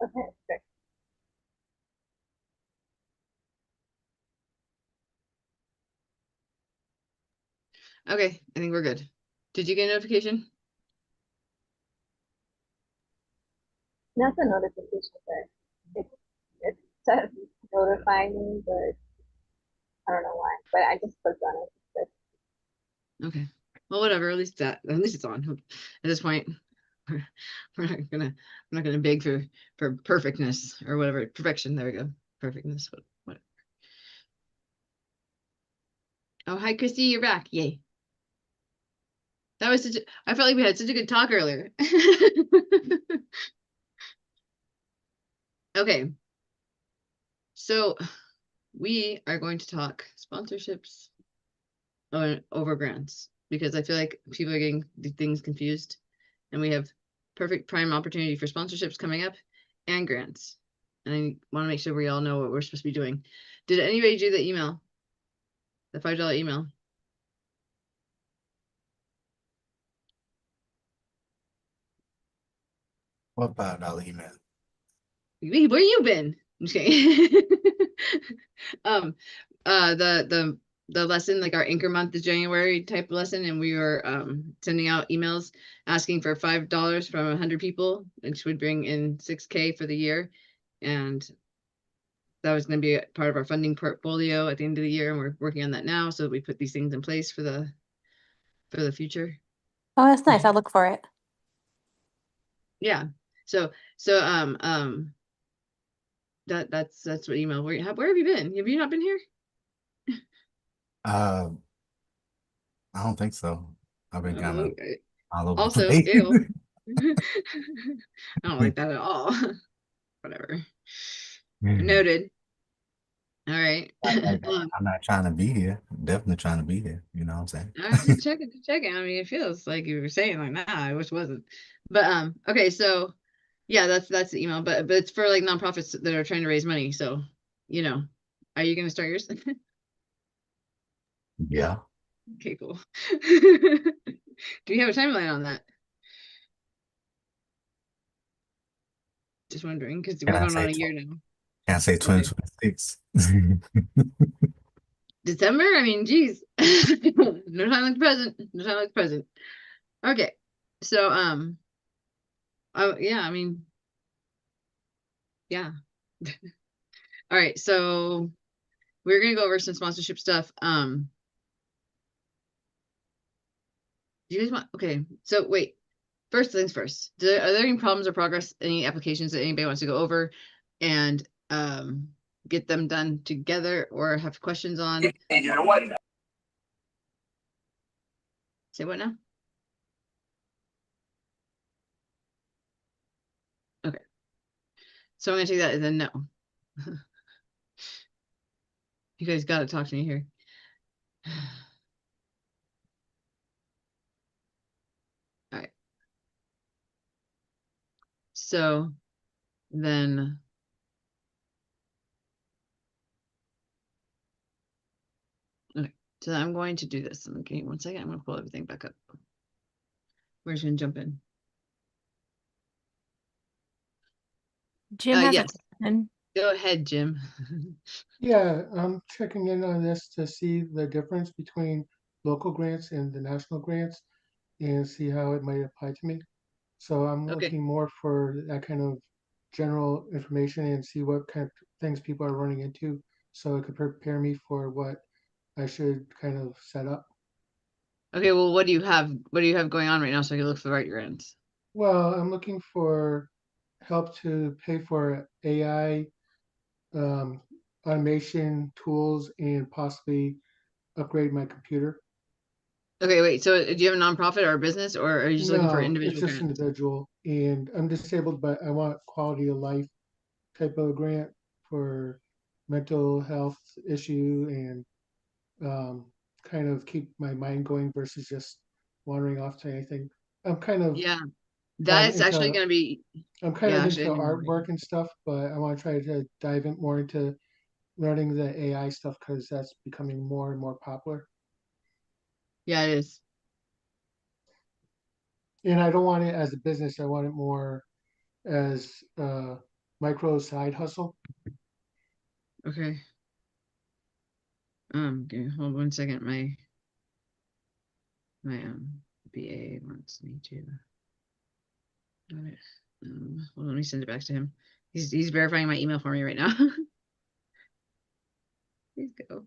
Okay, great. Okay, I think we're good. Did you get a notification? That's a notification, but it says notify me, but I don't know why. But I just clicked on it. Okay. Well, whatever. At least it's on. At this point, we're, we're not gonna beg for perfectness or whatever. Perfection. There we go. Perfectness. What? Oh, hi, Christy. You're back. Yay. That was such a, I felt like we had such a good talk earlier. Okay. So we are going to talk sponsorships over grants because I feel like people are getting the things confused, and we have perfect prime opportunity for sponsorships coming up and grants. And I want to make sure we all know what we're supposed to be doing. Did anybody do the email, the $5 email? What $5 email? Where you been? I'm just kidding. um, the lesson, like our anchor month is January type lesson, and we were sending out emails asking for $5 from 100 people, which would bring in 6K for the year, and that was going to be a part of our funding portfolio at the end of the year, and we're working on that now, so we put these things in place for the future. Oh, that's nice. I'll look for it. Yeah. So so that's what email. Where have you been? Have you not been here? Uh, I don't think so. I've been kind of Okay. all over the Also, place. ew. I don't like that at all. Whatever. Mm. Noted. All right. Like that. I'm not trying to be here. I'm definitely trying to be here. You know what I'm I was saying? just checking, just checking. I mean, it feels like you were saying like, nah, I wish it wasn't. But okay, so yeah, that's the email, but it's for like nonprofits that are trying to raise money. So, you know, are you gonna start yours? Yeah. Okay, cool. Do you have a timeline on that? Just wondering, because Can we're I going on say a year now. can I say Okay. 2026? December? I mean, geez. No time like the present. No time like the present. Okay. So, oh yeah, I mean, yeah. All right. So we're gonna go over some sponsorship stuff. Do you guys want? Okay. So wait. First things first. Are there any problems or progress? Any applications that anybody wants to go over and get them done together or have questions on? You know what? Say what now? Okay. So I'm gonna take that as a no. You guys got to talk to me here. All right. So then, okay. So I'm going to do this. Okay, one second. I'm going to pull everything back up. We're just going to jump in. Jim has a Yes. question. Go ahead, Jim. Yeah, I'm checking in on this to see the difference between local grants and the national grants and see how it might apply to me. So I'm Okay. looking more for that kind of general information and see what kind of things people are running into so it could prepare me for what I should kind of set up. Okay. Well, what do you have? What do you have going on right now so I can look for the right grants? Well, I'm looking for help to pay for AI um, automation tools and possibly upgrade my computer. Okay. Wait. So do you have a nonprofit or a business, or are you just looking for No, it's individual just grants? individual, and I'm disabled, but I want quality of life type of grant for mental health issue and kind of keep my mind going versus just wandering off to anything. I'm kind of Yeah. um, That's actually into going to be, I'm kind yeah, of actually, into I didn't know. artwork and stuff, but I want to try to dive in more into learning the AI stuff because that's becoming more and more popular. Yeah, it is. And I don't want it as a business. I want it more as micro side hustle. Okay. Give me, hold 1 second. My BA wants me to. Got it. Well, let me send it back to him. He's verifying my email for me right now. Please go.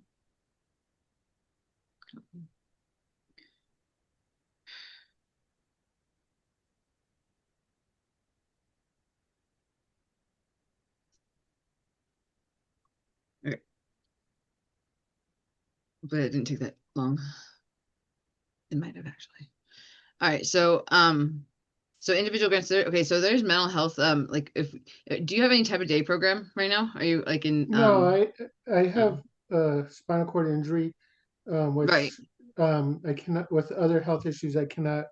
Okay. But it didn't take that long. It might have actually. All right, so individual grants there. Okay, so there's mental health. Like if do you have any type of day program right now? Are you like in No, I have oh, a spinal cord injury, right. which I cannot, with other health issues, I cannot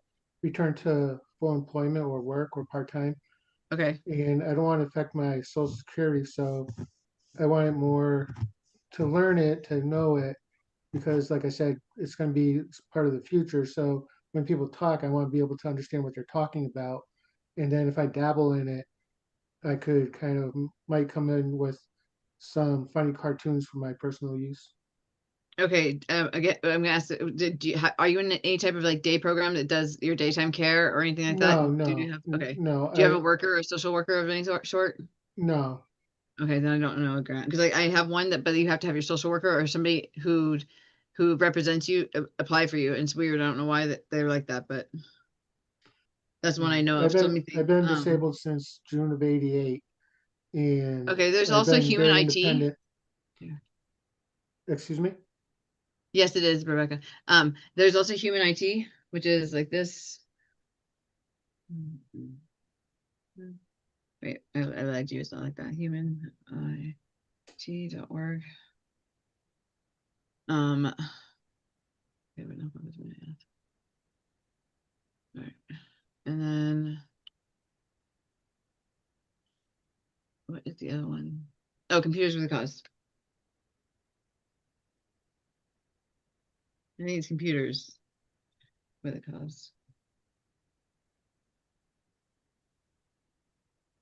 return to full employment or work or part-time. Okay. And I don't want to affect my social security, so I want it more to learn it, to know it, because like I said, it's going to be part of the future. So when people talk, I want to be able to understand what they're talking about. And then if I dabble in it, I could kind of might come in with some funny cartoons for my personal use. Okay. Again, I'm gonna ask. Are you in any type of like day program that does your daytime care or anything like that? No, Do you no, have? Okay. no, Do you have a worker or a social worker of any sort? no. Okay, then I don't know a grant because I have one that, but you have to have your social worker or somebody who represents you apply for you. And it's weird. I don't know why that they're like that, but that's one I know of. So let me I've think. been disabled since June of '88, and Okay, there's I've also been human very IT. independent. Yeah. Excuse me? Yes, it is, Rebecca. There's also human IT, which is like this. Wait, I lied to you. It's not like that. Humanit.org. Okay, but no, what was my ask? All right, and then what is the other one? Oh, Computers with a Cause. I think it's Computers with a Cause.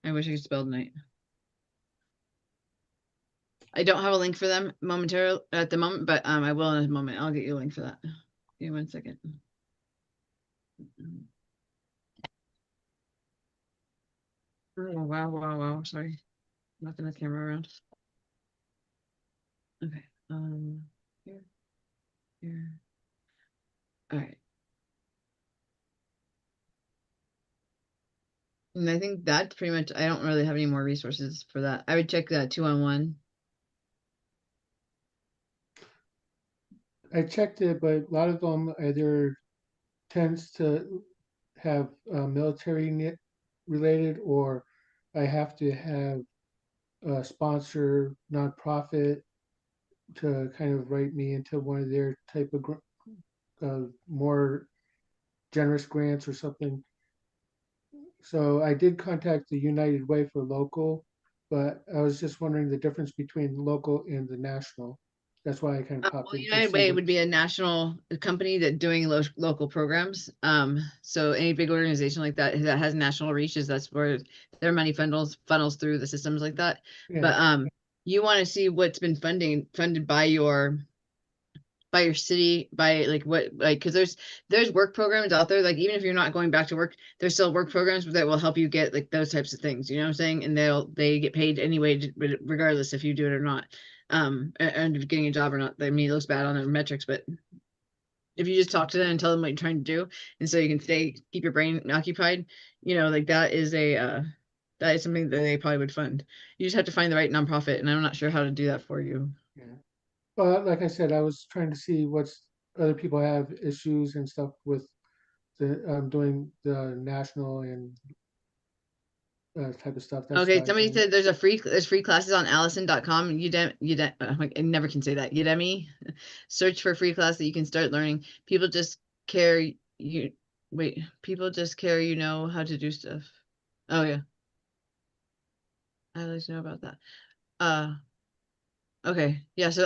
I wish I could spell tonight. I don't have a link for them momentarily at the moment, but I will in a moment. I'll get you a link for that. Give me 1 second. Oh, wow. Sorry. Knocking the camera around. Okay. Here. All right. And I think that's pretty much, I don't really have any more resources for that. I would check that 2-on-1. I checked it, but a lot of them either tends to have military related, or I have to have a sponsor nonprofit to kind of write me into one of their type of more generous grants or something. So I did contact the United Way for local, but I was just wondering the difference between local and the national. That's why I kind of popped Well, in to United see Way what. would be a national company that doing local programs. So any big organization like that that has national reaches, that's where their money funnels through the systems like that. Yeah, But you want to see what's been funded by your city, by like what, like, because there's work programs out there, like even if you're not going back to work, there's still work programs that will help you get like those types of things, you know what I'm saying? And they get paid anyway, regardless if you do it or not, and getting a job or not. I mean, it looks bad on their metrics, but if you just talk to them and tell them what you're trying to do, and so you can keep your brain occupied, like that is something that they probably would fund. You just have to find the right nonprofit, and I'm not sure how to do that for you. yeah. But like I said, I was trying to see what's other people have issues and stuff with the doing the national and type of stuff. That's Okay, why I somebody kind of. said there's free classes on Allison.com. I never can say that. Udemy. Search for free class that you can start learning. People just care you wait, people just care you know how to do stuff. Oh yeah. I'd like to know about that. Uh okay. Yeah, so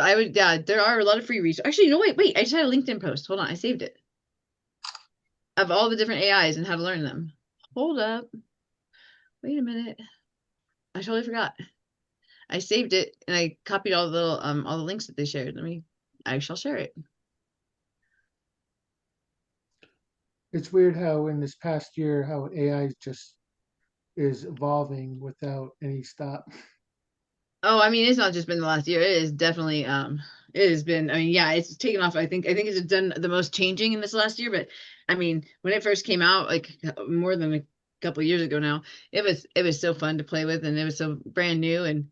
there are a lot of free resources. Actually, no, wait, I just had a LinkedIn post. Hold on, I saved it. Of all the different AIs and how to learn them. Hold up. Wait a minute. I totally forgot. I saved it and I copied all the little all the links that they shared. I shall share it. It's weird how in this past year, how AI just is evolving without any stop. Oh, I mean, it's not just been the last year. It is definitely it has been, I mean, yeah, it's taken off. I think it's done the most changing in this last year, but I mean, when it first came out, like more than a couple years ago now, it was so fun to play with and it was so brand new and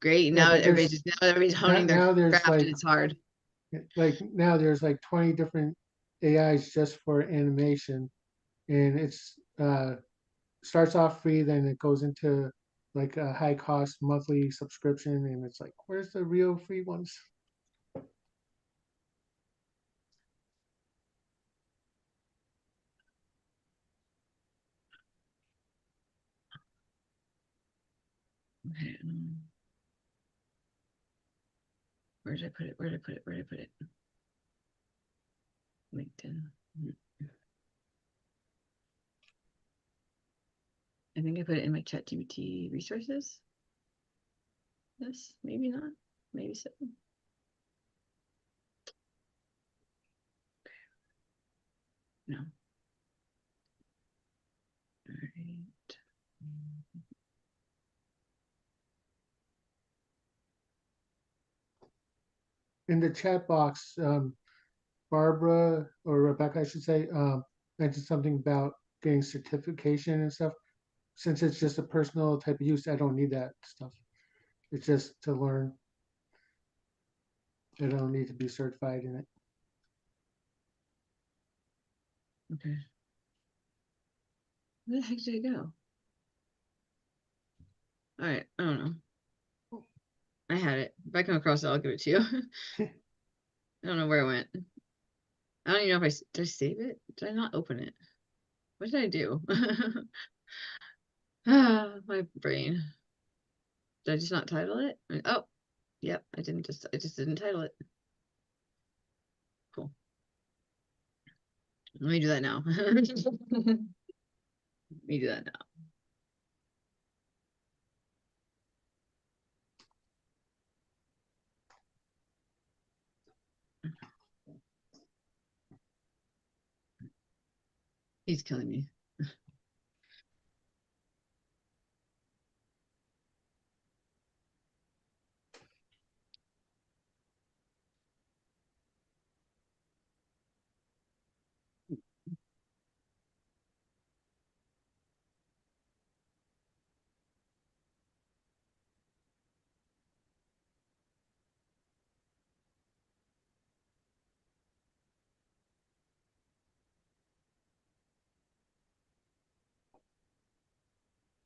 great. And Yeah, now but there's everybody's honing their now there's craft and it's hard. now there's like 20 different AIs just for animation, and it's starts off free, then it goes into like a high cost monthly subscription, and it's like, where's the real free ones? Okay, where did I put it? Where did I put it? Where did I put it? LinkedIn. I think I put it in my ChatGPT resources. Yes, maybe not. Maybe so. No. All right. In the chat box, Barbara or Rebecca, I should say, mentioned something about getting certification and stuff. Since it's just a personal type of use, I don't need that stuff. It's just to learn. I don't need to be certified in it. Okay. Where the heck did it go? All right. I don't know. I had it. If I come across it, I'll give it to you. I don't know where it went. I don't even know if did I save it? Did I not open it? What did I do? Ah, my brain. Did I just not title it? Oh, yep. I just didn't title it. Cool. Let me do that now. Let me do that now. He's killing me.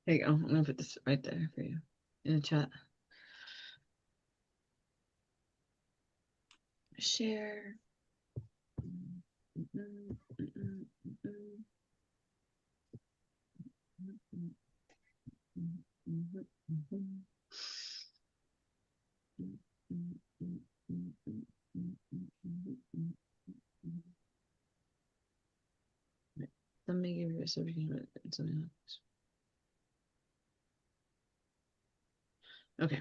There you go. I'm gonna put this right there for you in the chat. Share. Let me give you a something else. Okay.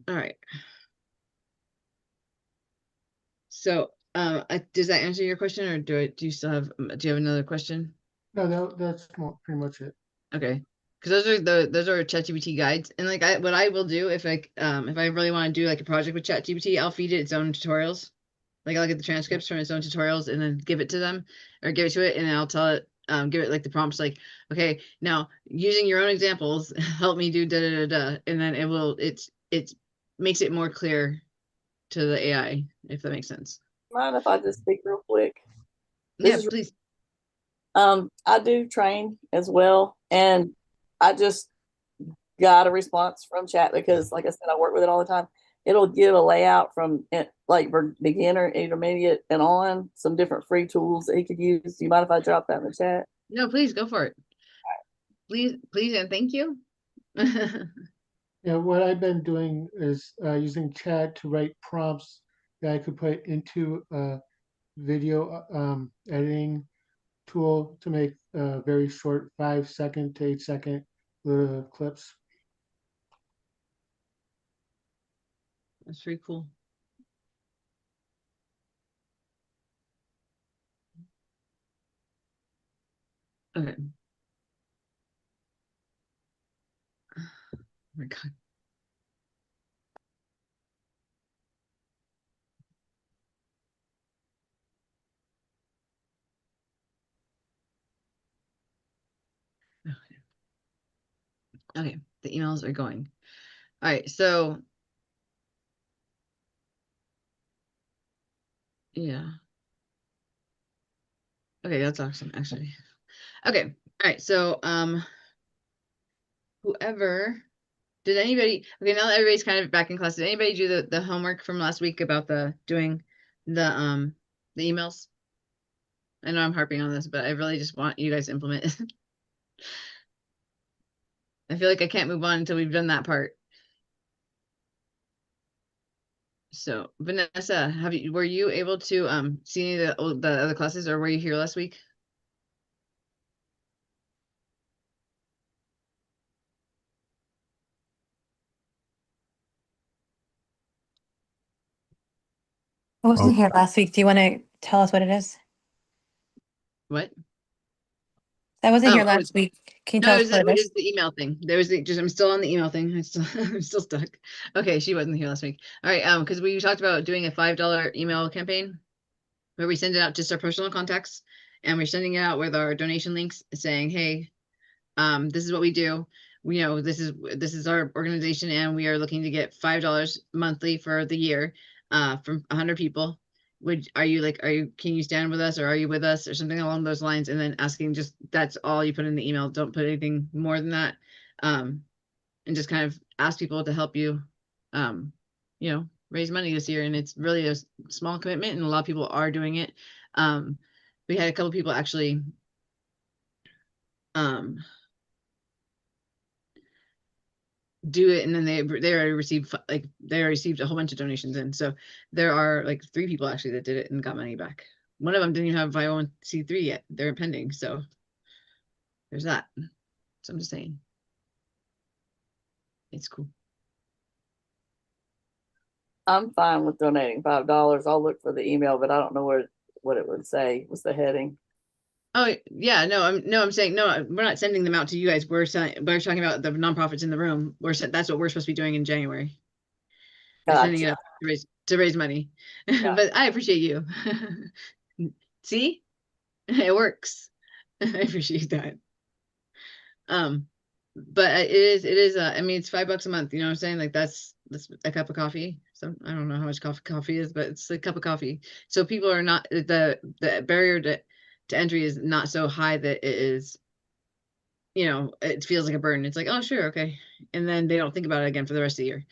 All right. So, does that answer your question, or do you still have do you have another question? No, that's pretty much it. Okay, because those are ChatGPT guides, and like what I will do if I really want to do like a project with ChatGPT, I'll feed it its own tutorials. Like I'll get the transcripts from its own tutorials and then give it to them or give it to it, and then I'll tell it give it like the prompts like, okay, now using your own examples, help me do da da da da, and then it makes it more clear to the AI, if that makes sense. Mind if I just speak real quick? Yeah, please. I do train as well, and I just got a response from chat because, like I said, I work with it all the time. It'll give a layout from it, like for beginner, intermediate, and on some different free tools that he could use. Do you mind if I drop that in the chat? No, please go for it. Please, and thank you. Yeah, what I've been doing is using chat to write prompts that I could put into a video editing tool to make very short 5 second to 8 second little clips. That's pretty cool. Okay. Oh my God. Okay, the emails are going. All right, so yeah. Okay, that's awesome, actually. Okay, all right, so whoever, did anybody, okay, now that everybody's kind of back in class, did anybody do the homework from last week about doing the emails? I know I'm harping on this, but I really just want you guys to implement it. I feel like I can't move on until we've done that part. So Vanessa, were you able to see any of the other classes, or were you here last week? I wasn't Oh, here last week. Do you want to tell us what it is? What? I wasn't here Oh, last week. Can you no, tell it us was, what it it is? was the email thing. There was just I'm still on the email thing. I'm still stuck. Okay, she wasn't here last week. All right, because we talked about doing a $5 email campaign where we send it out just our personal contacts, and we're sending it out with our donation links saying, hey, this is what we do. We know this is our organization, and we are looking to get $5 monthly for the year from 100 people. Can you stand with us, or are you with us, or something along those lines, and then asking, just that's all you put in the email. Don't put anything more than that. And just kind of ask people to help you raise money this year. And it's really a small commitment, and a lot of people are doing it. We had a couple people actually do it, and then they already received a whole bunch of donations in. So there are like 3 people actually that did it and got money back. One of them didn't even have 501c3 yet. They're pending. So there's that. So I'm just saying, it's cool. I'm fine with donating $5. I'll look for the email, but I don't know what it would say. What's the heading? Oh yeah, I'm saying no. We're not sending them out to you guys. We're talking about the nonprofits in the room. That's what we're supposed to be doing in January. We're sending it Gotcha. up to raise money. But I appreciate you. See, it works. I appreciate that. But it is. I mean, it's $5 a month. You know what I'm saying? Like that's a cup of coffee. So I don't know how much coffee is, but it's a cup of coffee. So people are not, the barrier to entry is not so high that it is, it feels like a burden. It's like, oh, sure, okay. And then they don't think about it again for the rest of the year.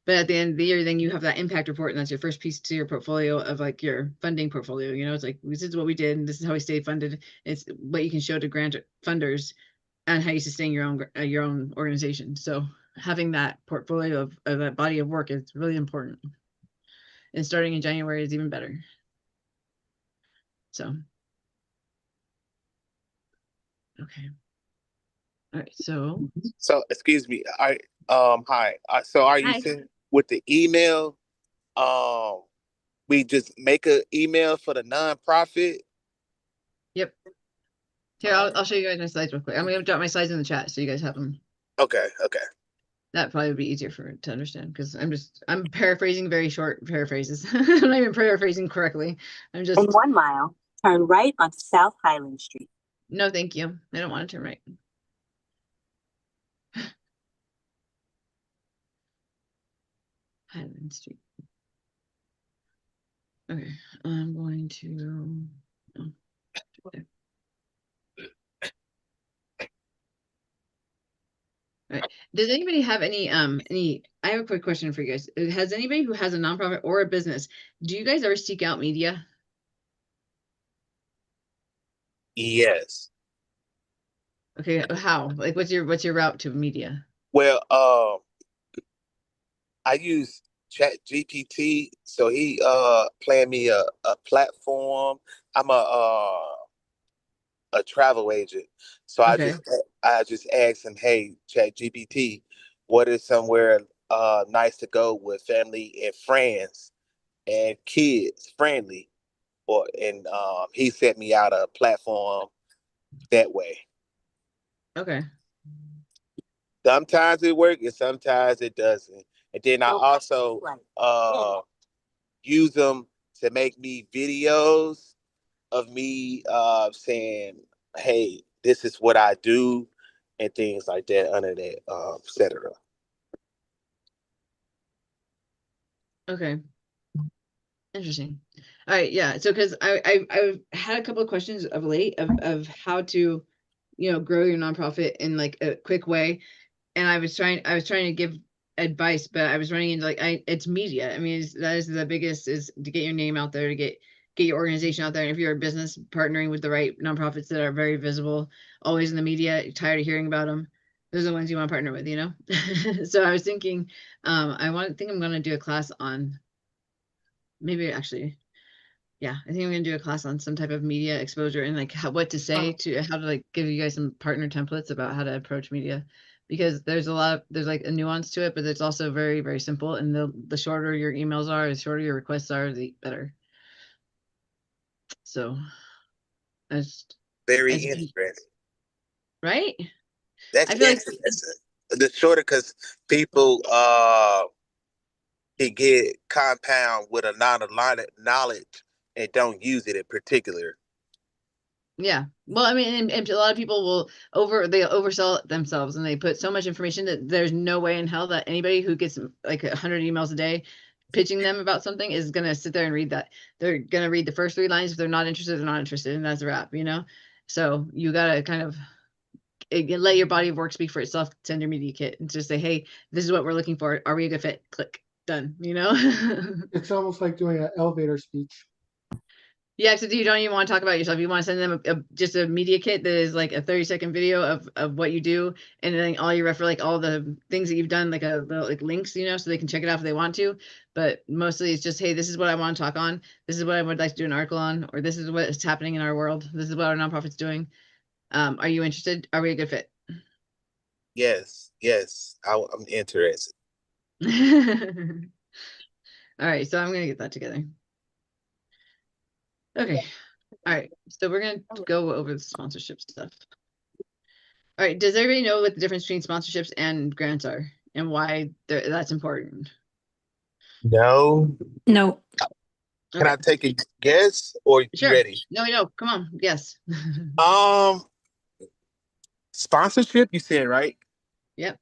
But at the end of the year, then you have that impact report, and that's your first piece to your portfolio of like your funding portfolio. It's like, this is what we did, and this is how we stayed funded. It's what you can show to grant funders and how you sustain your own organization. So having that portfolio of that body of work is really important. And starting in January is even better. So, okay. All right, so So, excuse me. Hi. So, are you hi. saying with the email, um, we just make an email for the nonprofit? Yep. Here, I'll show you guys my slides real quick. I'm gonna drop my slides in the chat so you guys have them. Okay. Okay. That probably would be easier to understand, because I'm paraphrasing very short paraphrases. I'm not even paraphrasing correctly. I'm just, In 1 mile, turn right onto South Highland Street. no, thank you. I don't want to turn right. Highland Street. Okay, I'm going to. Oh, there. All right. Does anybody have any? I have a quick question for you guys. Has anybody who has a nonprofit or a business, do you guys ever seek out media? Yes. Okay, how? Like, what's your route to media? Well, I use Chat GPT, so he planned me a platform. I'm a travel agent, so Okay. I just asked him, hey, Chat GPT, what is somewhere nice to go with family and friends and kids friendly. He sent me out a platform that way. Okay. Sometimes it works and sometimes it doesn't. And then I also use them to make me videos of me saying, hey, this is what I do and things like that under that, et cetera. Okay. Interesting. All right, yeah. So because I've had a couple of questions of late of how to, grow your nonprofit in like a quick way. And I was trying to give advice, but I was running into it's media. I mean, that is the biggest, is to get your name out there, to get your organization out there. And if you're a business, partnering with the right nonprofits that are very visible, always in the media, you're tired of hearing about them, those are the ones you want to partner with, So I was thinking, I think I'm going to do a class on, maybe actually, yeah, I think I'm gonna do a class on some type of media exposure and like what to say how to like give you guys some partner templates about how to approach media, because there's like a nuance to it, but it's also very, very simple. And the shorter your emails are, the shorter your requests are, the better. So as Very as interesting. right? That's I feel like interesting. The shorter, because people can get compound with a lot of knowledge and don't use it in particular. yeah. Well, I mean, and a lot of people will they oversell it themselves, and they put so much information that there's no way in hell that anybody who gets like 100 emails a day pitching them about something is going to sit there and read that. They're going to read the first 3 lines. If they're not interested, they're not interested, and that's a wrap, So you got to kind of let your body of work speak for itself. Send your media kit and just say, hey, this is what we're looking for. Are we a good fit? Click. Done, It's almost like doing an elevator speech. Yeah, except you don't even want to talk about yourself. You want to send them just a media kit that is like a 30-second video of what you do, and then all you refer like all the things that you've done, like like links, so they can check it out if they want to. But mostly it's just, hey, this is what I want to talk on. This is what I would like to do an article on, or this is what is happening in our world. This is what our nonprofit's doing. Are you interested? Are we a good fit? Yes, I'm interested. All right, so I'm gonna get that together. Okay. All right. So we're going to go over the sponsorship stuff. All right. Does everybody know what the difference between sponsorships and grants are and why that's important? No. No. Can I take a guess, or Sure. you ready? No. Come on. Yes. Sponsorship, you said, right? Yep.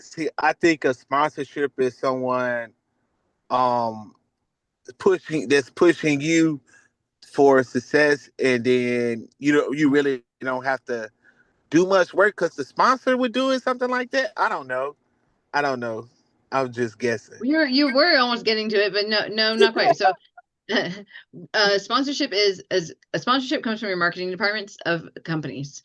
See, I think a sponsorship is someone pushing you for success, and then you really don't have to do much work because the sponsor would do it, something like that. I don't know. I'm just guessing. You were almost getting to it, but no, not quite. So sponsorship a sponsorship comes from your marketing departments of companies.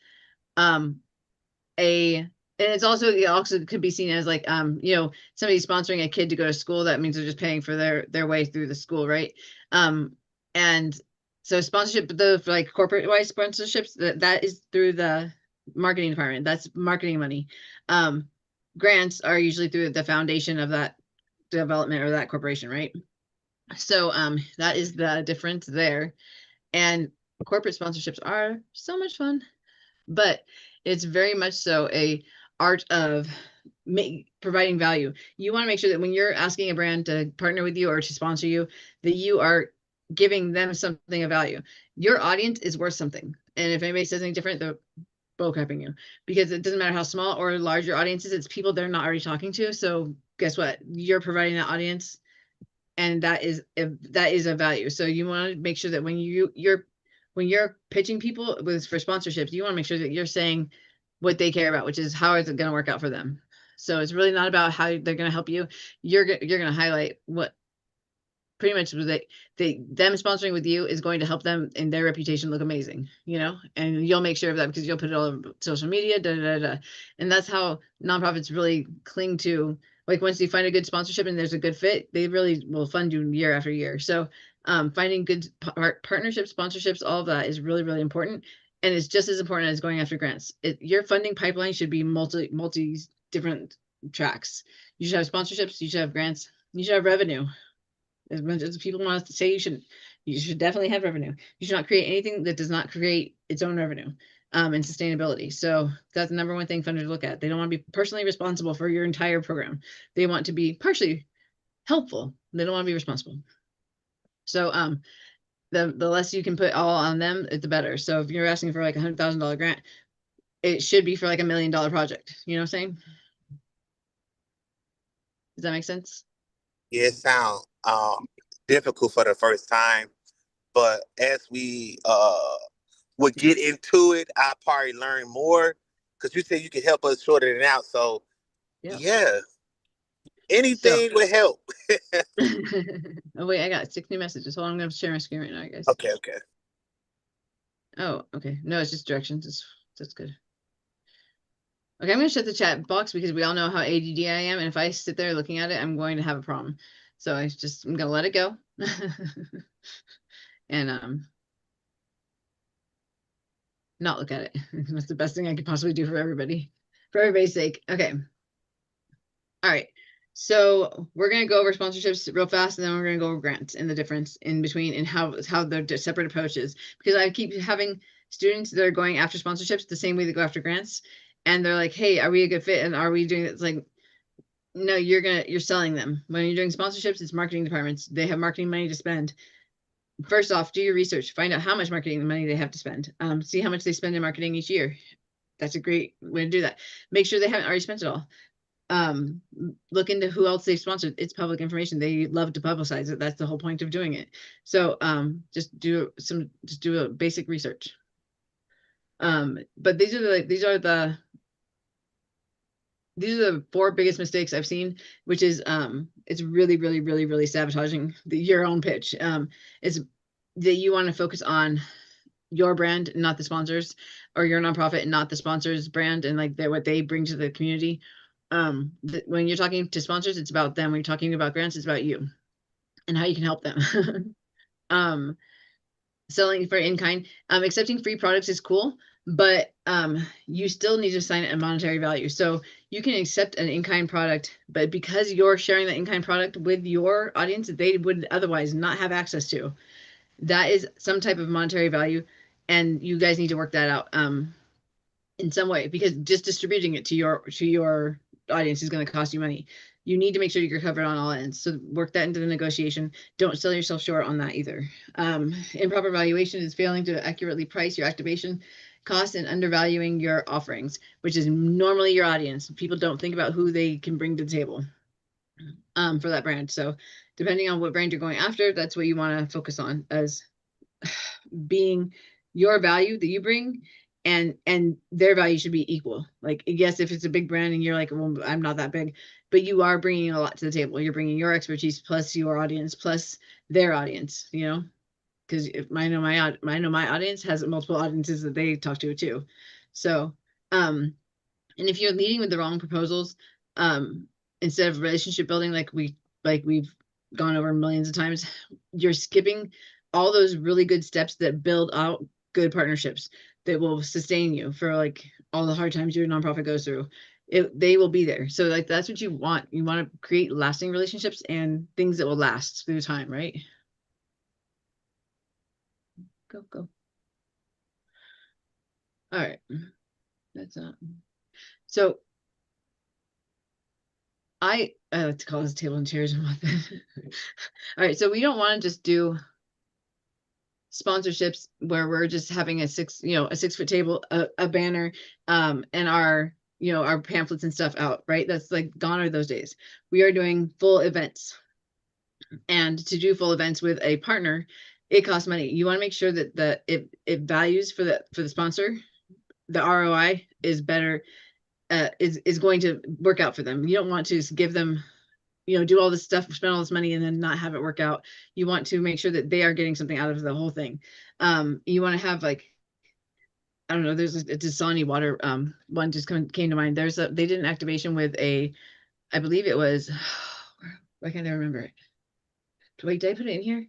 And it also could be seen as like somebody sponsoring a kid to go to school. That means they're just paying for their way through the school, right? And so sponsorship, for like corporate wise sponsorships, that is through the marketing department. That's marketing money. Grants are usually through the foundation of that development or that corporation, right? So that is the difference there. And corporate sponsorships are so much fun, but it's very much so a art of providing value. You want to make sure that when you're asking a brand to partner with you or to sponsor you, that you are giving them something of value. Your audience is worth something. And if anybody says anything different, they're bull crapping you, because it doesn't matter how small or large your audience is, it's people they're not already talking to. So guess what? You're providing that audience, and that is a value. So you want to make sure that when you're pitching people for sponsorships, you want to make sure that you're saying what they care about, which is how is it going to work out for them. So it's really not about how they're going to help you. You're going to highlight what pretty much them sponsoring with you is going to help them and their reputation look amazing, and you'll make sure of that because you'll put it all over social media, and that's how nonprofits really cling to. Like once you find a good sponsorship and there's a good fit, they really will fund you year after year. So finding good partnerships, sponsorships, all of that is really, really important. And it's just as important as going after grants. Your funding pipeline should be multi different tracks. You should have sponsorships, you should have grants, you should have revenue. As much as people want us to say you should definitely have revenue. You should not create anything that does not create its own revenue and sustainability. So that's the number one thing funders look at. They don't want to be personally responsible for your entire program. They want to be partially helpful. They don't want to be responsible. So the less you can put all on them, the better. So if you're asking for like $100,000 grant, it should be for like $1 million project. You know what I'm saying? Does that make sense? Yeah, it sounds difficult for the first time, but as we would get into it, I probably learn more because you said you could help us shorten it out. So Yep. yeah, anything would help. Oh wait, I got 6 new messages. Hold on, I'm gonna share my screen right now, guys. Okay. Oh, okay. No, it's just directions. That's good. Okay, I'm gonna shut the chat box because we all know how ADD I am, and if I sit there looking at it, I'm going to have a problem. So I'm gonna let it go. And not look at it. That's the best thing I could possibly do for everybody's sake. Okay. All right. So we're gonna go over sponsorships real fast, and then we're gonna go over grants and the difference in between and how they're separate approaches. Because I keep having students that are going after sponsorships the same way they go after grants, and they're like, "Hey, are we a good fit? And are we doing it?" It's like, no, you're selling them. When you're doing sponsorships, it's marketing departments. They have marketing money to spend. First off, do your research. Find out how much marketing money they have to spend. See how much they spend in marketing each year. That's a great way to do that. Make sure they haven't already spent it all. Look into who else they've sponsored. It's public information. They love to publicize it. That's the whole point of doing it. So just do a basic research. But these are the 4 biggest mistakes I've seen, which is it's really sabotaging your own pitch. Is that you want to focus on your brand, not the sponsors, or your nonprofit, and not the sponsors' brand, and like what they bring to the community. When you're talking to sponsors, it's about them. When you're talking about grants, it's about you and how you can help them. Selling for in-kind, accepting free products is cool, but you still need to assign a monetary value. So you can accept an in-kind product, but because you're sharing the in-kind product with your audience that they would otherwise not have access to, that is some type of monetary value, and you guys need to work that out in some way, because just distributing it to your audience is going to cost you money. You need to make sure you're covered on all ends. So work that into the negotiation. Don't sell yourself short on that either. Improper valuation is failing to accurately price your activation costs and undervaluing your offerings, which is normally your audience. People don't think about who they can bring to the table for that brand. So depending on what brand you're going after, that's what you want to focus on as being your value that you bring, and their value should be equal. Like, yes, if it's a big brand and you're like, well, I'm not that big, but you are bringing a lot to the table. You're bringing your expertise plus your audience plus their audience, you know, because I know my audience has multiple audiences that they talk to too. So and if you're leading with the wrong proposals, instead of relationship building, like we've gone over millions of times, you're skipping all those really good steps that build out good partnerships that will sustain you for like all the hard times your nonprofit goes through. They will be there. So like that's what you want. You want to create lasting relationships and things that will last through time, right? Go. All right. That's not. So I like to call this table and chairs. All right. So we don't want to just do sponsorships where we're just having a 6-foot table, a banner, and our pamphlets and stuff out, right? That's like gone are those days. We are doing full events, and to do full events with a partner, it costs money. You want to make sure that it values for the sponsor, the ROI is better, is going to work out for them. You don't want to give them, do all this stuff, spend all this money, and then not have it work out. You want to make sure that they are getting something out of the whole thing. You want to have like, I don't know, there's a Dasani water one just came to mind. They did an activation with I believe it was, why can't I remember it? Wait, did I put it in here?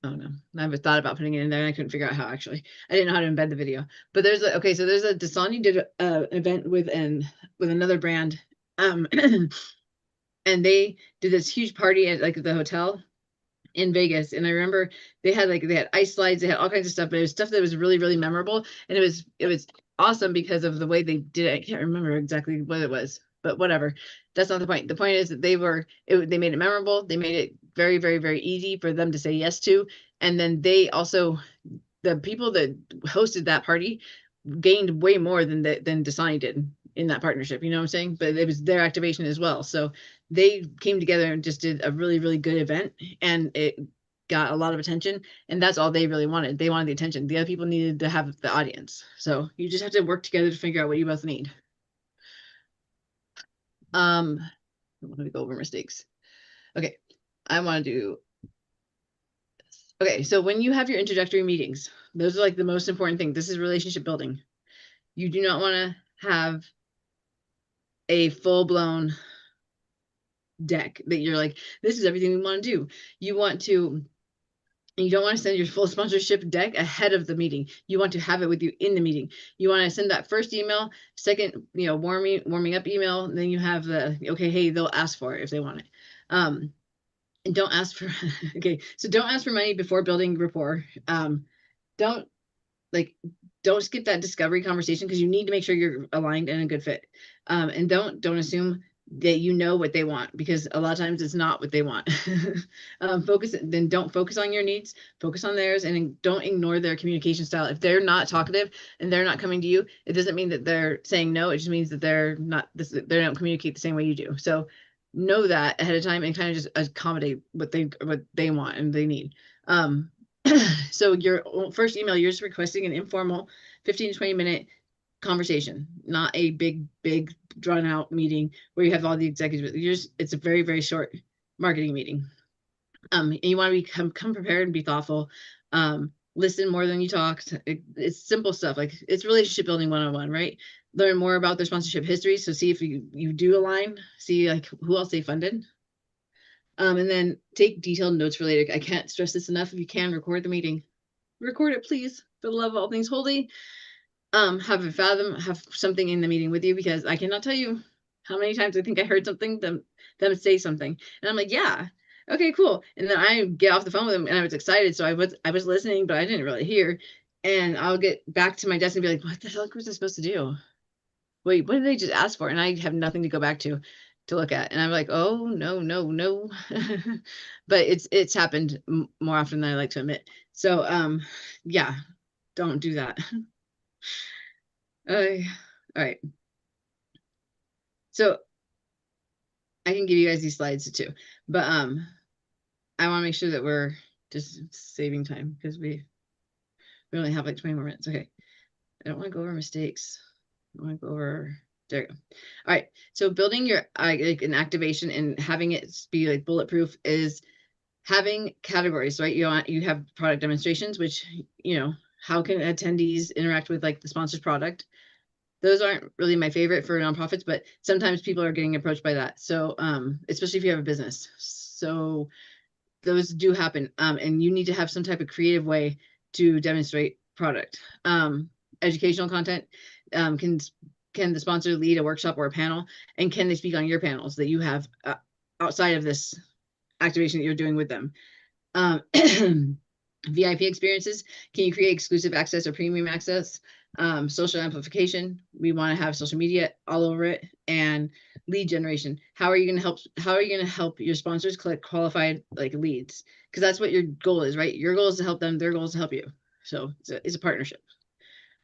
Oh no, I haven't thought about putting it in there and I couldn't figure out how actually. I didn't know how to embed the video. But there's a, okay, so there's a Dasani did an event with another brand. And they did this huge party at like the hotel in Vegas. And I remember they had ice slides, they had all kinds of stuff, but it was stuff that was really, really memorable. And it was awesome because of the way they did it. I can't remember exactly what it was, but whatever. That's not the point. The point is that they made it memorable. They made it very, very, very easy for them to say yes to. And then they also, the people that hosted that party gained way more than Dasani did in that partnership. You know what I'm saying? But it was their activation as well. So they came together and just did a really, really good event, and it got a lot of attention. And that's all they really wanted. They wanted the attention. The other people needed to have the audience. So you just have to work together to figure out what you both need. Let me go over mistakes. Okay, I want to do. Okay, so when you have your introductory meetings, those are like the most important thing. This is relationship building. You do not want to have a full-blown deck that you're like, this is everything we want to do. You don't want to send your full sponsorship deck ahead of the meeting. You want to have it with you in the meeting. You want to send that first email, second, warming up email, and then you have the, okay, hey, they'll ask for it if they want it. And don't ask for, okay, so don't ask for money before building rapport. Don't skip that discovery conversation, because you need to make sure you're aligned and a good fit. And don't assume that you know what they want, because a lot of times it's not what they want. Don't focus on your needs, focus on theirs, and don't ignore their communication style. If they're not talkative and they're not coming to you, it doesn't mean that they're saying no. It just means that they don't communicate the same way you do. So know that ahead of time and kind of just accommodate what they want and they need. So your first email, you're just requesting an informal 15 to 20 minute conversation, not a big drawn out meeting where you have all the executives. It's a very, very short marketing meeting. And you want to come prepared and be thoughtful. Listen more than you talk. It's simple stuff. Like, it's relationship building 101, right? Learn more about their sponsorship history. So see if you do align, see like who else they funded. And then take detailed notes related. I can't stress this enough. If you can, record the meeting. Record it, please, for the love of all things holy. Have something in the meeting with you, because I cannot tell you how many times I think I heard something, them say something, and I'm like, yeah, okay, cool. And then I get off the phone with them and I was excited. So I was listening, but I didn't really hear. And I'll get back to my desk and be like, what the hell was I supposed to do? Wait, what did they just ask for? And I have nothing to go back to look at. And I'm like, oh, no. But it's happened more often than I like to admit. So, yeah, don't do that. All right. So I can give you guys these slides too, but I want to make sure that we're just saving time, because we only have like 20 more minutes. Okay. I don't want to go over mistakes. I want to go over, there you go. All right. So building your like an activation and having it be like bulletproof is having categories, right? You have product demonstrations, which, how can attendees interact with like the sponsored product? Those aren't really my favorite for nonprofits, but sometimes people are getting approached by that. So, especially if you have a business. So those do happen. And you need to have some type of creative way to demonstrate product. Educational content, can the sponsor lead a workshop or a panel? And can they speak on your panels that you have outside of this activation that you're doing with them? VIP experiences, can you create exclusive access or premium access? Social amplification, we want to have social media all over it. And lead generation, how are you going to help your sponsors collect qualified like leads? Because that's what your goal is, right? Your goal is to help them, their goal is to help you. So it's a partnership.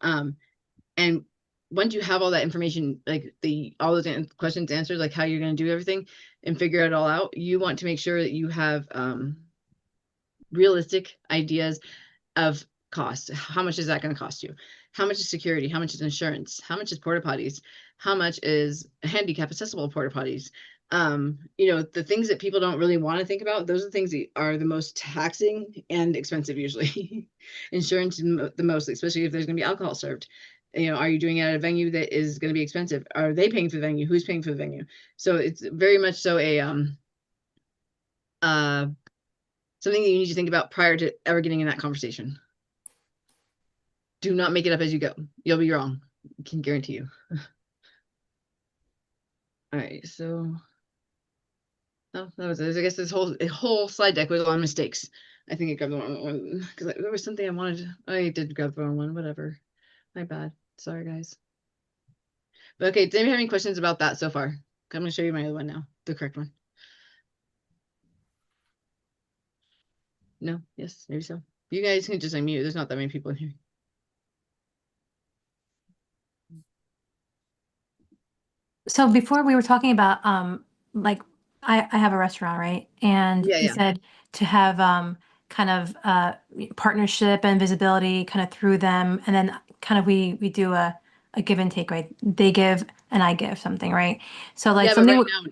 And once you have all that information, like all those questions answered, like how you're going to do everything and figure it all out, you want to make sure that you have realistic ideas of cost. How much is that going to cost you? How much is security? How much is insurance? How much is porta potties? How much is handicap accessible porta potties? The things that people don't really want to think about, those are the things that are the most taxing and expensive usually. Insurance the most, especially if there's going to be alcohol served. Are you doing it at a venue that is going to be expensive? Are they paying for the venue? Who's paying for the venue? So it's very much so a Something that you need to think about prior to ever getting in that conversation. Do not make it up as you go. You'll be wrong. I can guarantee you. All right, so oh, that was it. I guess this whole slide deck was on mistakes. I think I grabbed the wrong one because there was something I wanted. I did grab the wrong one. Whatever. My bad. Sorry, guys. But okay, does anybody have any questions about that so far? I'm going to show you my other one now, the correct one. No? Yes? Maybe so. You guys can just unmute. There's not that many people in here. So before we were talking about like I have a restaurant, right? And Yeah, you yeah. said to have kind of partnership and visibility kind of through them, and then kind of we do a give and take, right? They give and I give something, right? So like Yeah, but something right now,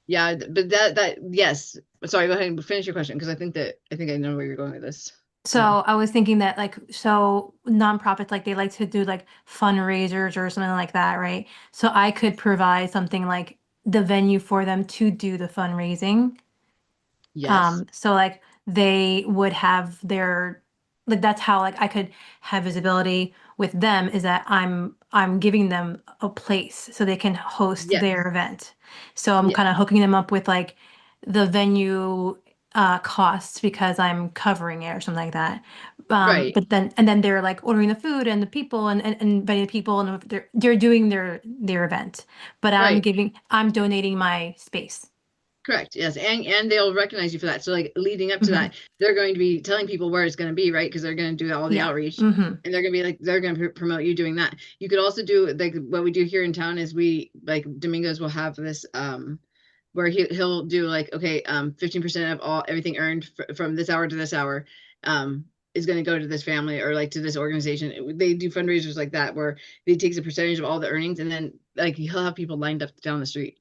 yeah, but that yes. Sorry, go ahead and finish your question because I think I know where you're going with this. So I was thinking that like, so nonprofits, like they like to do like fundraisers or something like that, right? So I could provide something like the venue for them to do the fundraising. Yes. So like they would have their, like that's how like I could have visibility with them, is that I'm giving them a place so they can host Yes. their event. So I'm Yeah. kind of hooking them up with like the venue costs because I'm covering it or something like that. Right. But then they're like ordering the food and the people and inviting the people, and they're doing their event. But Right. I'm donating my space. Correct. Yes. And they'll recognize you for that. So like leading up to Mhm. that, they're going to be telling people where it's going to be, right? Because they're going to do all the Yeah. outreach. hmm And they're going to be like, they're going to promote you doing that. You could also do like what we do here in town is we like Domingos will have this where he'll do like, okay, 15% of everything earned from this hour to this hour is going to go to this family or like to this organization. They do fundraisers like that where they takes a percentage of all the earnings, and then like he'll have people lined up down the street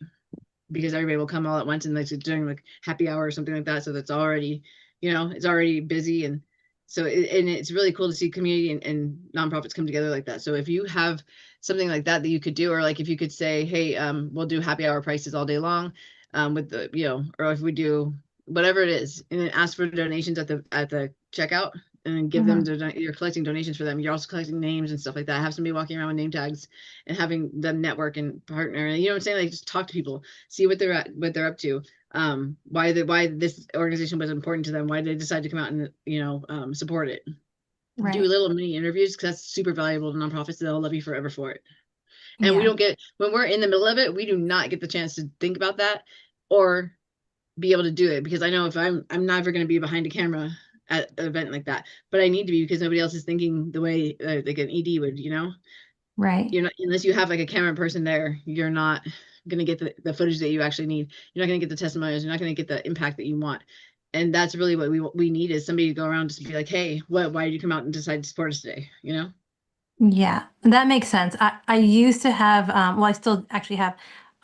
because everybody will come all at once and like during like happy hour or something like that. So that's already, it's already busy. And so and it's really cool to see community and nonprofits come together like that. So if you have something like that you could do, or like if you could say, hey, we'll do happy hour prices all day long with the, or if we do whatever it is, and then ask for donations at the checkout, and then give them you're collecting donations for them. You're also collecting names and stuff like that. Have somebody walking around with name tags and having them network and partner. You know what I'm saying? Like just talk to people, see what they're up to, why this organization was important to them, why they decide to come out and support it. Right. Do little mini interviews because that's super valuable to nonprofits. They'll love you forever for it. And we Yeah. don't get, when we're in the middle of it, we do not get the chance to think about that or be able to do it, because I know if I'm never going to be behind a camera at an event like that, but I need to be because nobody else is thinking the way like an ED would, Right. you're not, unless you have like a camera person there, you're not going to get the footage that you actually need. You're not going to get the testimonials. You're not going to get the impact that you want. And that's really what we need, is somebody to go around just be like, hey, why did you come out and decide to support us today? Yeah, that makes sense. I used to have, well, I still actually have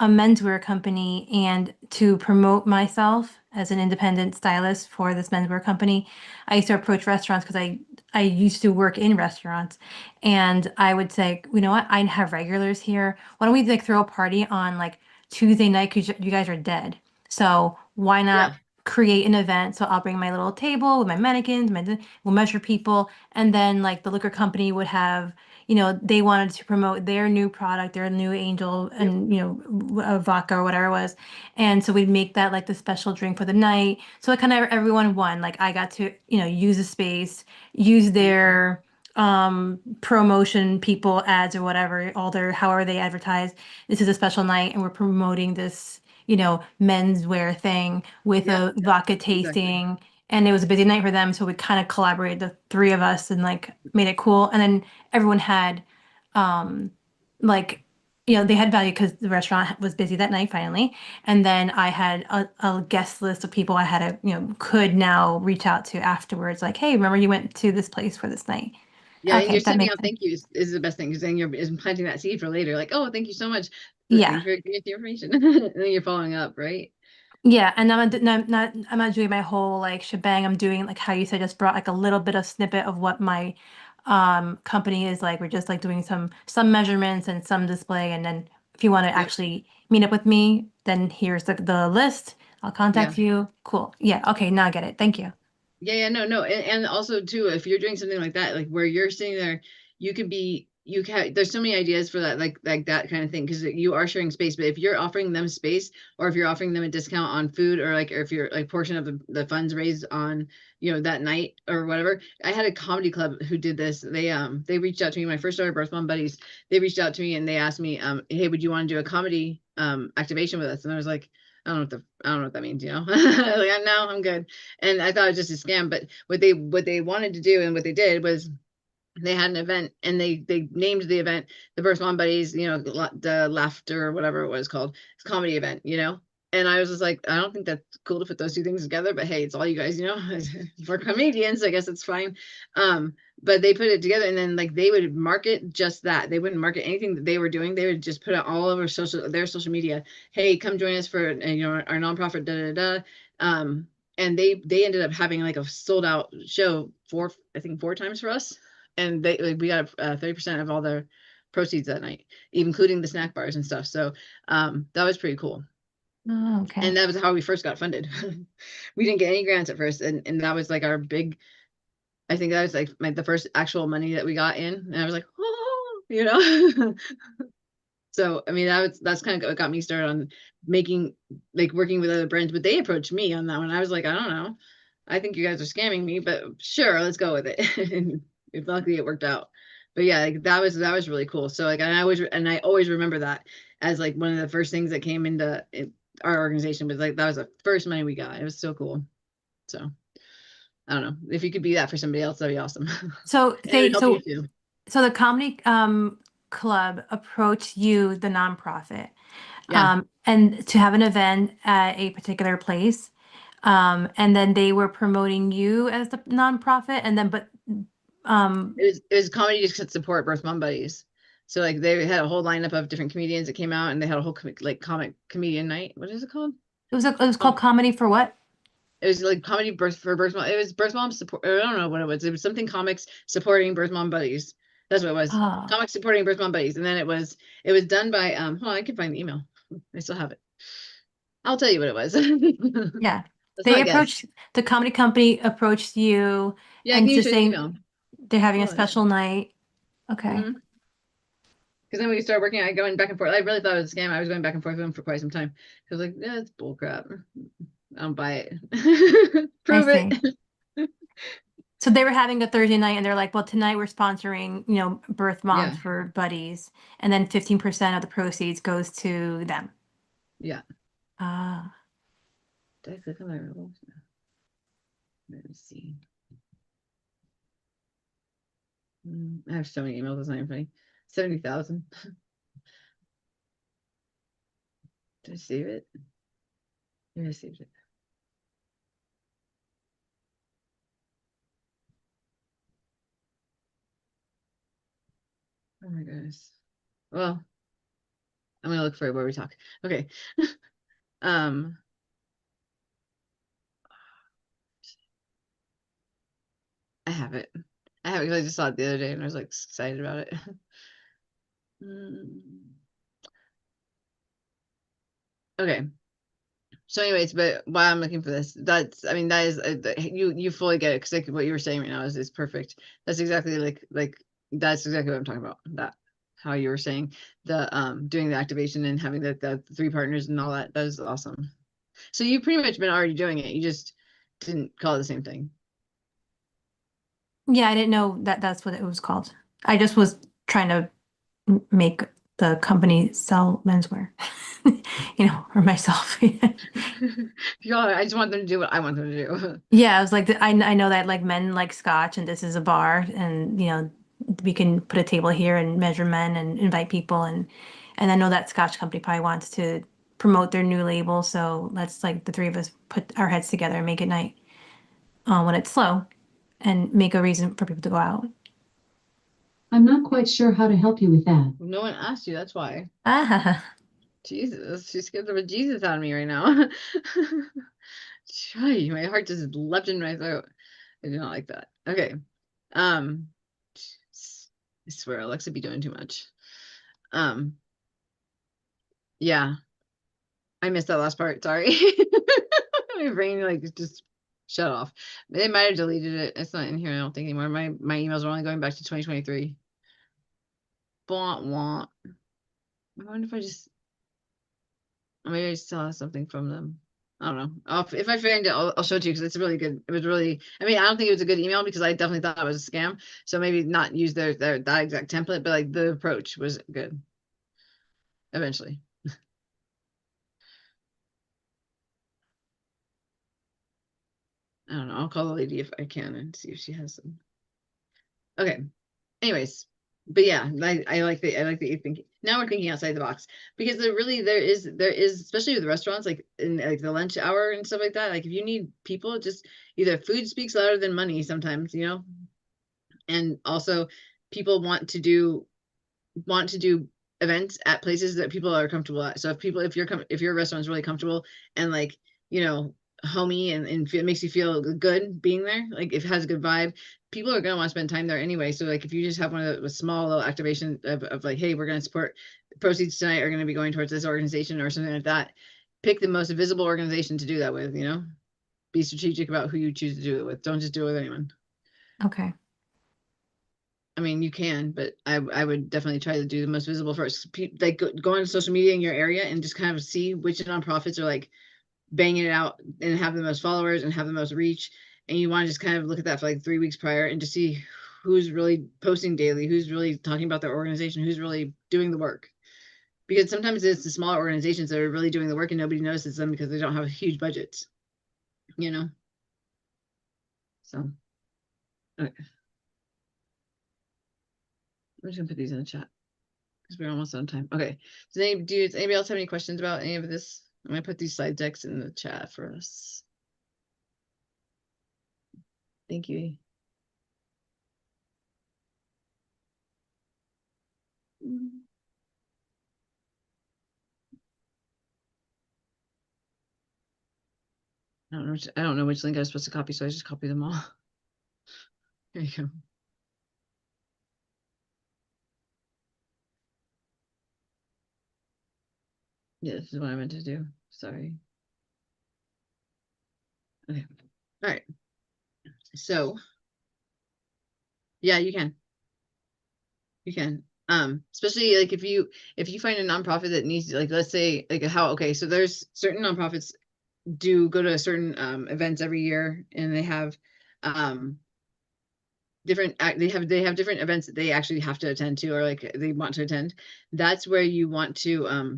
a menswear company, and to promote myself as an independent stylist for this menswear company, I used to approach restaurants because I used to work in restaurants, and I would say, you know what, I have regulars here. Why don't we like throw a party on like Tuesday night because you guys are dead. So why not Yeah. create an event? So I'll bring my little table with my mannequins, we'll measure people, and then like the liquor company would have, they wanted to promote their new product, their new Angel and, vodka or whatever it was. And so we'd make that like the special drink for the night. So it kind of everyone won. Like I got to, use the space, use their promotion people ads or whatever, however they advertise. This is a special night and we're promoting this, menswear thing with Yeah, a vodka tasting. And it was a busy night for them, so we kind of collaborated, the three of us, and like made it cool. And then everyone had like, they had value because the restaurant was busy that night finally. And then I had a guest list of people I had could now reach out to afterwards, like, hey, remember you went to this place for this night. Yeah, and Okay, you're that sending makes out sense. thank yous is the best thing, because then you're planting that seed for later. Like, oh, thank you so much. Yeah. Thanks for giving us the information. And then you're following up, right? Yeah, and I'm not doing my whole like shebang. I'm doing like how you said, just brought like a little bit of snippet of what my company is like. We're just like doing some measurements and some display, and then if you want to Yep. actually meet up with me, then here's the list. I'll contact you. Cool. Yeah, okay, now I get it. Thank you. Yeah, no. And also too, if you're doing something like that, like where you're sitting there, there's so many ideas for that, like that kind of thing, because you are sharing space. But if you're offering them space, or if you're offering them a discount on food, or if you're like portion of the funds raised on, that night or whatever. I had a comedy club who did this. They reached out to me when I first started Birth Mom Buddies. They reached out to me and they asked me, hey, would you want to do a comedy activation with us? And I was like, I don't know what that means, like, no, I'm good. And I thought it was just a scam. But what they wanted to do and what they did was they had an event, and they named the event the Birth Mom Buddies, the laughter or whatever it was called, it's a comedy event, and I was just like, I don't think that's cool to put those two things together, but hey, it's all you guys, for comedians, I guess it's fine. But they put it together, and then like they would market just that. They wouldn't market anything that they were doing. They would just put it all over their social media. Hey, come join us for our nonprofit, da da da. And they ended up having like a sold out show four times for us, and we got 30% of all the proceeds that night, including the snack bars and stuff. So that was pretty cool. Oh, okay. And that was how we first got funded. We didn't get any grants at first, and that was like our big. I think that was like the first actual money that we got in, and I was like, oh, So I mean, that's kind of what got me started on working with other brands. But they approached me on that one. I was like, I don't know, I think you guys are scamming me, but sure, let's go with it. And luckily it worked out. But yeah, like that was really cool. So like, and I always remember that as like one of the first things that came into our organization, was like that was the first money we got. It was so cool. So I don't know, if you could be that for somebody else, that'd be awesome. So And it would help you too. so the comedy club approached you, the nonprofit, Yeah. and to have an event at a particular place. And then they were promoting you as the nonprofit, and then It was comedy to support Birth Mom Buddies. So like they had a whole lineup of different comedians that came out, and they had a whole like comic comedian night. What is it called? it was called comedy for what? It was like comedy for Birth Mom. It was Birth Mom support. I don't know what it was. It was something comics supporting Birth Mom Buddies. That's what it was. Oh, Comics supporting Birth Mom Buddies. And then it was done by hold on, I can find the email. I still have it. I'll tell you what it was. yeah. That's They my guess. approached the comedy company approached you Yeah, and can you just show the saying email? they're having a Hold on. special night. Okay. Mhm. Because then we started working, I going back and forth. I really thought it was a scam. I was going back and forth with them for quite some time. I was like, yeah, it's bull crap. I don't buy it. Prove it. So they were having a Thursday night, and they're like, well, tonight we're sponsoring, Birth Moms Yeah. for Buddies, and then 15% of the proceeds goes to them. Yeah. Ah, Did I click on my rules? Let me see. I have so many emails. It's not even funny. 70,000. Did I save it? Maybe I saved it. Oh my goodness. Well, I'm gonna look for it where we talk. Okay. I have it. I have it because I just saw it the other day and I was like excited about it. Okay. So anyways, but while I'm looking for this, that is you fully get it, because like what you were saying right now is perfect. That's exactly like that's exactly what I'm talking about. That how you were saying the doing the activation and having the 3 partners and all that. That is awesome. So you've pretty much been already doing it. You just didn't call it the same thing. yeah, I didn't know that that's what it was called. I just was trying to make the company sell menswear, or myself. Yeah, I just want them to do what I want them to do. Yeah, I was like, I know that like men like scotch, and this is a bar, and we can put a table here and measure men and invite people, and I know that Scotch company probably wants to promote their new label, so let's like the 3 of us put our heads together and make it night when it's slow, and make a reason for people to go out. I'm not quite sure how to help you with that. No one asked you, that's why. Ah, Jesus, she scared the Jesus out of me right now. My heart just leapt in my throat. I do not like that. Okay. I swear Alexa be doing too much. Yeah. I missed that last part. Sorry. My brain just shut off. They might have deleted it. It's not in here, I don't think anymore. My emails are only going back to 2023. Blah, blah. I wonder if maybe I still have something from them. I don't know. If I find it, I'll show it to you because it's really good. It was really, I mean, I don't think it was a good email because I definitely thought it was a scam. So maybe not use that exact template, but like the approach was good. Eventually. I don't know. I'll call the lady if I can and see if she has some. Okay. Anyways, but yeah, I like that you're thinking. Now we're thinking outside the box because there is especially with restaurants like in like the lunch hour and stuff like that. Like if you need people, just either food speaks louder than money sometimes, you know. And also, people want to do events at places that people are comfortable at. So if your restaurant is really comfortable and like, you know, homey and it makes you feel good being there, like if it has a good vibe, people are going to want to spend time there anyway. So like if you just have one of the small little activation of like, hey, we're going to support, proceeds tonight are going to be going towards this organization or something like that, pick the most visible organization to do that with, you know. Be strategic about who you choose to do it with. Don't just do it with anyone. Okay. I mean, you can, but I would definitely try to do the most visible first. Like go on social media in your area and just kind of see which nonprofits are like banging it out and have the most followers and have the most reach. And you want to just kind of look at that for like 3 weeks prior and just see who's really posting daily, who's really talking about their organization, who's really doing the work. Because sometimes it's the smaller organizations that are really doing the work and nobody notices them because they don't have huge budgets, you know? So, okay. I'm just gonna put these in the chat because we're almost on time. Okay. Does anybody else have any questions about any of this? I'm gonna put these slide decks in the chat for us. Thank you. I don't know which link I was supposed to copy, so I just copied them all. Here you go. Yeah, this is what I meant to do. Sorry. Okay. All right. So yeah, you can. You can. Especially like if you find a nonprofit that needs, like, let's say like okay, so there's certain nonprofits do go to certain events every year and they have they have different events that they actually have to attend to or like they want to attend. That's where you want to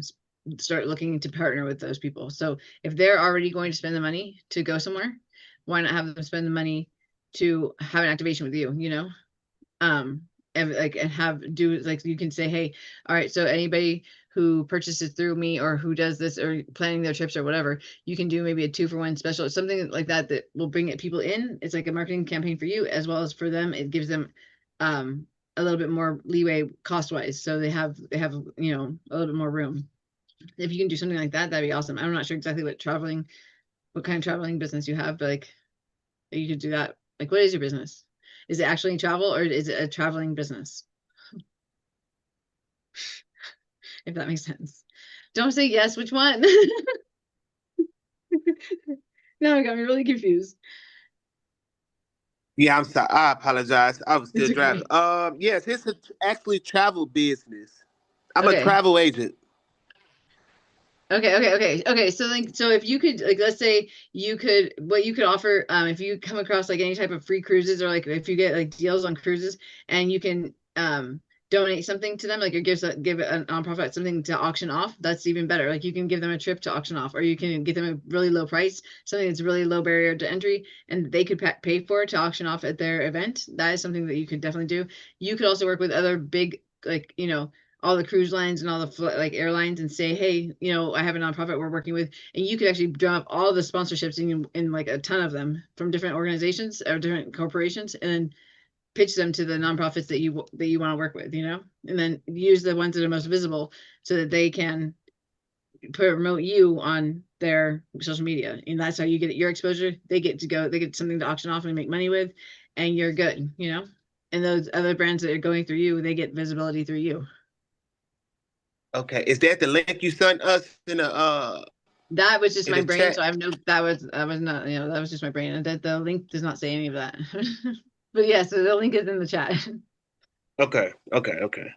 start looking to partner with those people. So if they're already going to spend the money to go somewhere, why not have them spend the money to have an activation with you, you know? And you can say, hey, all right, so anybody who purchases through me or who does this or planning their trips or whatever, you can do maybe a 2-for-1 special, something like that will bring people in. It's like a marketing campaign for you as well as for them. It gives them a little bit more leeway cost wise, so they have you know, a little bit more room. If you can do something like that, that'd be awesome. I'm not sure exactly what kind of traveling business you have, but like you could do that. Like, what is your business? Is it actually travel or is it a traveling business? If that makes sense. Don't say yes, which one? Now it got me really confused. Yeah, I'm sorry. I apologize. I was still It's driving. okay. Yes, it's actually travel business. I'm a Okay. travel agent. Okay. So if you could, like, let's say what you could offer, if you come across like any type of free cruises or like if you get like deals on cruises and you can donate something to them, like or give a nonprofit something to auction off, that's even better. Like you can give them a trip to auction off, or you can get them a really low price, something that's really low barrier to entry, and they could pay for it to auction off at their event. That is something that you could definitely do. You could also work with other big, like, you know, all the cruise lines and all the like airlines and say, hey, you know, I have a nonprofit we're working with, and you could actually drum up all the sponsorships in like a ton of them from different organizations or different corporations, and then pitch them to the nonprofits that you want to work with, you know, and then use the ones that are most visible so that they can promote you on their social media, and that's how you get your exposure. They get something to auction off and make money with, and you're good, you know. And those other brands that are going through you, they get visibility through you. Okay, is that the link you sent us in the That was just In my the brain, chat. so I have no, that was not, that was just my brain. And the link does not say any of that. But yeah, so the link is in the chat. Okay. Okay.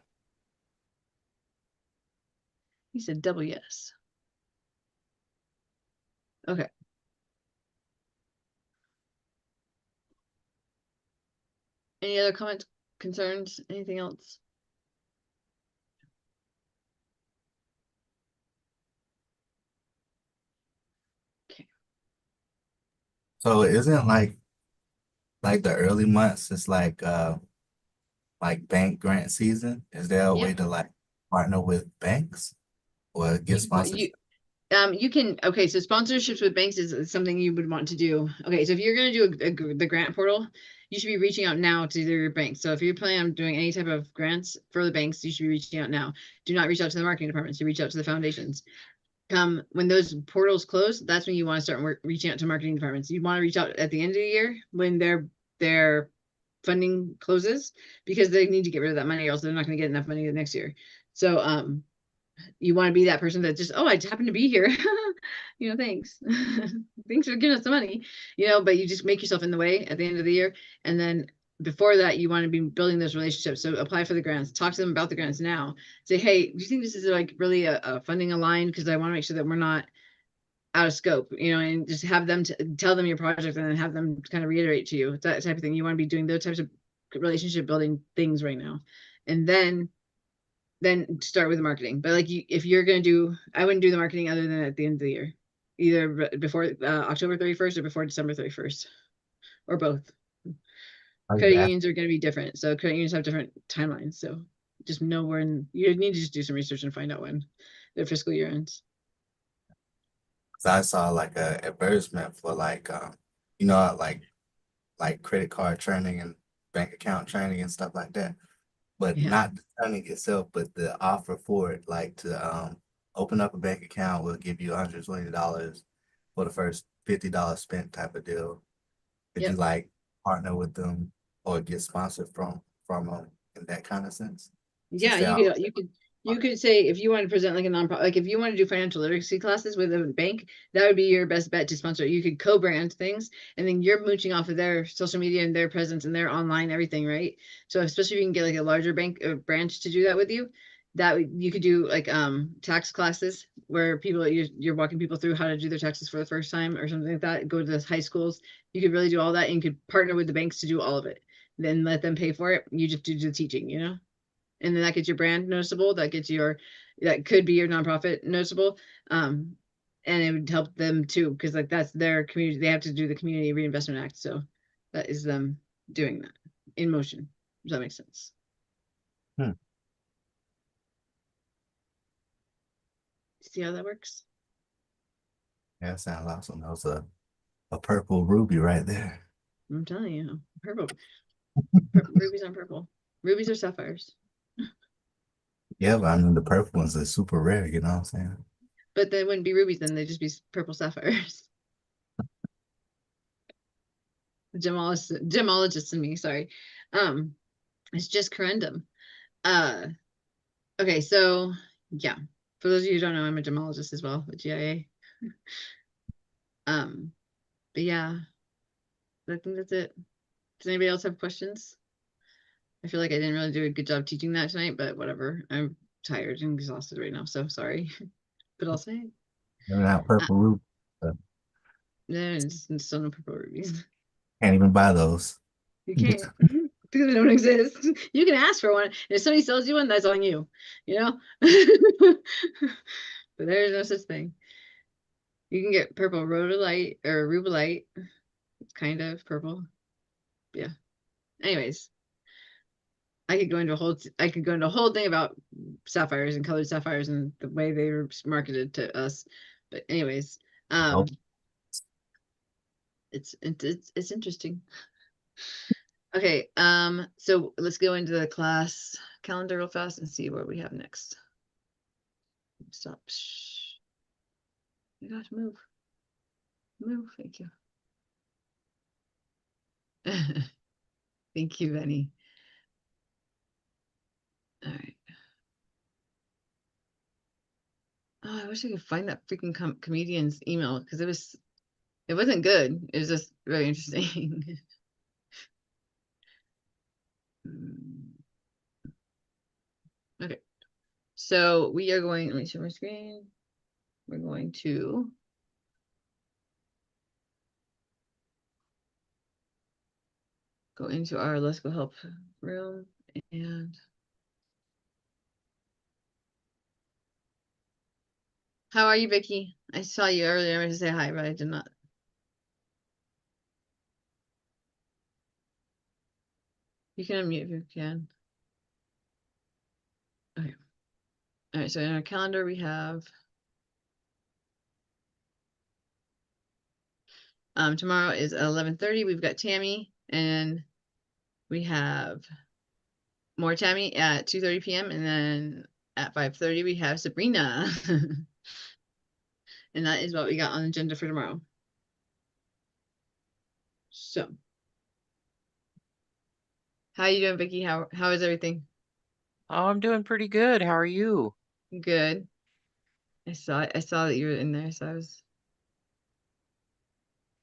He said double yes. Okay. Any other comments, concerns, anything else? Okay. So isn't like the early months, it's like bank grant season? Is there a Yeah. way to like partner with banks or get sponsors? You can, okay, so sponsorships with banks is something you would want to do. Okay, so if you're going to do the grant portal, you should be reaching out now to your bank. So if you're planning on doing any type of grants for the banks, you should be reaching out now. Do not reach out to the marketing departments. You reach out to the foundations. When those portals close, that's when you want to start reaching out to marketing departments. You want to reach out at the end of the year when their funding closes, because they need to get rid of that money, or else they're not going to get enough money the next year. So you want to be that person that just, oh, I just happen to be here. Thanks. Thanks for giving us the money, but you just make yourself in the way at the end of the year. And then before that, you want to be building those relationships. So apply for the grants, talk to them about the grants now. Say, hey, do you think this is like really a funding aligned? Because I want to make sure that we're not out of scope, and just have them tell them your project and then have them kind of reiterate to you, that type of thing. You want to be doing those types of relationship building things right now. And then start with the marketing. But like if you're going to do, I wouldn't do the marketing other than at the end of the year, either before October 31st or before December 31st, or both. Credit unions are going to be different. So credit unions have different timelines. So just know when you need to just do some research and find out when their fiscal year ends. I saw like a advertisement for like credit card training and bank account training and stuff like that. But Yeah. not the training itself, but the offer for it, like to open up a bank account, will give you $120 for the first $50 spent type of deal. Could Yep. you like partner with them or get sponsored from them in that kind of sense? Yeah, you could say, if you want to present like a nonprofit, like if you want to do financial literacy classes with a bank, that would be your best bet to sponsor. You could co-brand things, and then you're mooching off of their social media and their presence and their online everything, right? So especially if you can get like a larger bank branch to do that with you, you could do like tax classes where you're walking people through how to do their taxes for the first time or something like that. Go to the high schools. You could really do all that, and you could partner with the banks to do all of it. Then let them pay for it. You just do the teaching, and then that gets your brand noticeable. That could be your nonprofit noticeable. And it would help them too, because like that's their community. They have to do the Community Reinvestment Act. So that is them doing that in motion. Does that make sense? See how that works? Yeah, sounds awesome. That was a purple ruby right there. I'm telling you, purple. Rubies aren't purple. Rubies are sapphires. Yeah, but I mean the purple ones are super rare, you know what I'm saying? But they wouldn't be rubies, then they'd just be purple sapphires. Gemologist in me, sorry. It's just corundum. Okay, so yeah. For those of you who don't know, I'm a gemologist as well with GIA. But yeah, I think that's it. Does anybody else have questions? I feel like I didn't really do a good job teaching that tonight, but whatever. I'm tired and exhausted right now, so sorry. But I'll say They're not purple ruby. there's still no purple rubies. Can't even buy those. You can't because they don't exist. You can ask for one, and if somebody sells you one, that's on you, But there's no such thing. You can get purple rhodolite or rubellite. It's kind of purple. Yeah. Anyways, I could go into a whole thing about sapphires and colored sapphires and the way they were marketed to us. But anyways, it's interesting. Okay, so let's go into the class calendar real fast and see what we have next. Stop. Shh. Oh my gosh, move. Move, thank you. Thank you, Benny. All right. Oh, I wish I could find that freaking comedian's email because it wasn't good. It was just very interesting. Okay, so we are going. Let me share my screen. We're going to go into our Let's Go Help room and how are you, Vicky? I saw you earlier. I meant to say hi, but I did not. You can unmute if you can. Okay. All right. So in our calendar, we have tomorrow is 11:30. We've got Tammy, and we have more Tammy at 2:30 p.m. and then at 5:30 we have Sabrina. And that is what we got on the agenda for tomorrow. So, how you doing, Vicky? How is everything? Oh, I'm doing pretty good. How are you? Good. I saw that you were in there, so I was.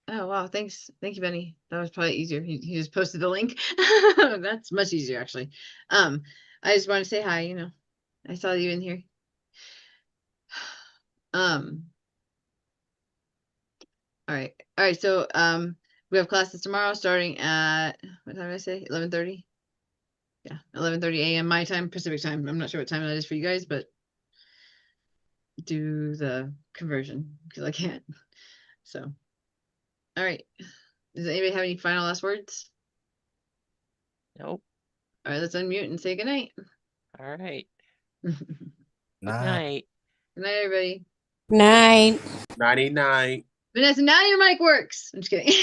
Oh wow, thanks. Thank you, Benny. That was probably easier. He just posted the link. That's much easier actually. I just want to say hi, you know. I saw you in here. All right. So we have classes tomorrow starting at what time did I say? 11:30. Yeah, 11:30 a.m. my time, Pacific time. I'm not sure what time that is for you guys, but do the conversion because I can't. So, all right. Does anybody have any final last words? Nope. All right, let's unmute and say goodnight. All right. Good Nah. Night. night, everybody. Night. 99. Vanessa, now your mic works. I'm just kidding.